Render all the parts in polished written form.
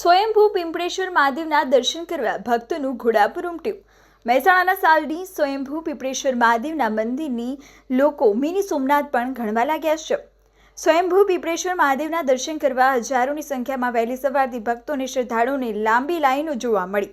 સ્વયંભૂ પિંપળેશ્વર મહાદેવના દર્શન કરવા ભક્તોનું ઘોડાપુર ઉમટ્યું। મહેસાણાના સાલડી સ્વયંભૂ પિંપળેશ્વર મહાદેવના મંદિરની લોકો મિની સોમનાથ પણ ગણવા લાગ્યા છે। સ્વયંભૂ પિંપળેશ્વર મહાદેવના દર્શન કરવા હજારોની સંખ્યામાં વહેલી સવારથી ભક્તો અને શ્રદ્ધાળુઓને લાંબી લાઈનો જોવા મળી।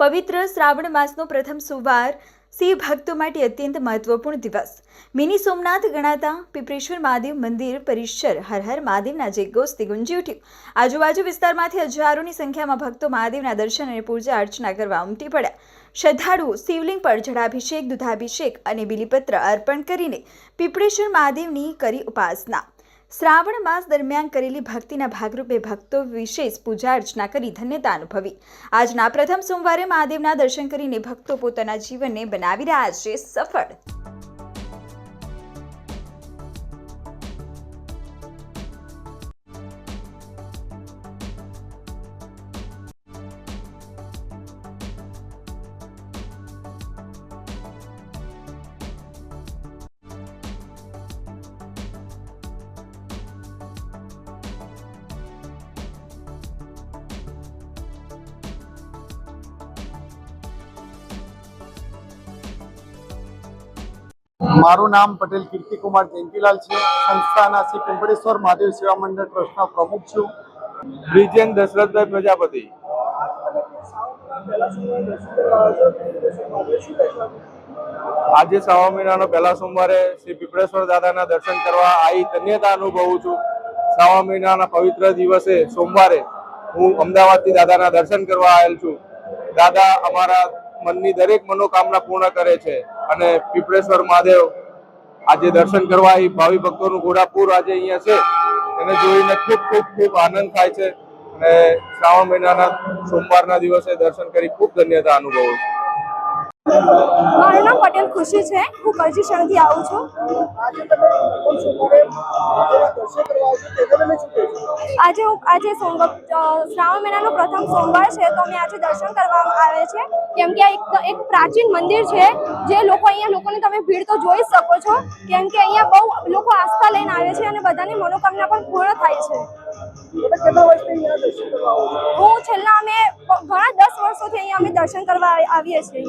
પવિત્ર શ્રાવણ માસનો પ્રથમ સોમવાર શિવ ભક્તો માટે અત્યંત મહત્વપૂર્ણ દિવસ। મિની સોમનાથ ગણાતા પિંપળેશ્વર મહાદેવ મંદિર પરિસર હર હર મહાદેવના જયઘોષથી ગુંજી ઉઠ્યું। આજુબાજુ વિસ્તારમાંથી હજારોની સંખ્યામાં ભક્તો મહાદેવના દર્શન અને પૂજા અર્ચના કરવા ઉમટી પડ્યા। શ્રદ્ધાળુઓ શિવલિંગ પર જળાભિષેક, દૂધાભિષેક અને બિલીપત્ર અર્પણ કરીને પિંપળેશ્વર મહાદેવની કરી ઉપાસના। શ્રાવણ માસ દરમિયાન કરેલી ભક્તિના ભાગરૂપે ભક્તો વિશેષ પૂજા અર્ચના કરી ધન્યતા અનુભવી। આજના પ્રથમ સોમવારે મહાદેવના દર્શન કરીને ભક્તો પોતાના જીવનને બનાવી રહ્યા છે સફળ। મારું નામ પટેલ કીર્તિકુમાર જયંતિલાલ છે। સંસ્થાના શ્રી પિંપળેશ્વર મહાદેવ સેવા મંડળ ટ્રસ્ટના પ્રમુખ છું। બ્રિજેન દશરથભાઈ પ્રજાપતિ। આજે શ્રાવણ મહિનાનો પહેલા સોમવારે શ્રી પિંપળેશ્વર દાદાના દર્શન કરવા આવી ધન્યતા અનુભવું છું। શ્રાવણ મહિનાના પવિત્ર દિવસે સોમવારે હું અમદાવાદથી દાદાના દર્શન કરવા આવેલ છું। દાદા અમારા મનની દરેક મનોકામના પૂર્ણ કરે છે અને પિંપળેશ્વર મહાદેવ આજે દર્શન કરવા એ ભાવિ ભક્તોનું ઘોડાપુર આજે અહીંયા છે, એને જોઈને ખૂબ આનંદ થાય છે અને શ્રાવણ મહિનાના સોમવારના દિવસે દર્શન કરી ખૂબ ધન્યતા અનુભવું છું। મારું નામ પટેલ ખુશી છે। હું કરજી શહેરથી આવું છું। આજે શ્રાવણ મહિનાનો પ્રથમ સોમવાર છે તો અમે આજે દર્શન કરવા આવે છે, કેમ કે એક પ્રાચીન મંદિર છે જે લોકોને તમે ભીડ તો જોઈ શકો છો, કેમ કે અહીંયા બહુ લોકો આસ્થા લઈને આવે છે અને બધાની મનોકામના પણ પૂર્ણ થાય છે। હું છેલ્લા અમે ઘણા 10 વર્ષોથી અહીંયા અમે દર્શન કરવા આવીએ છીએ।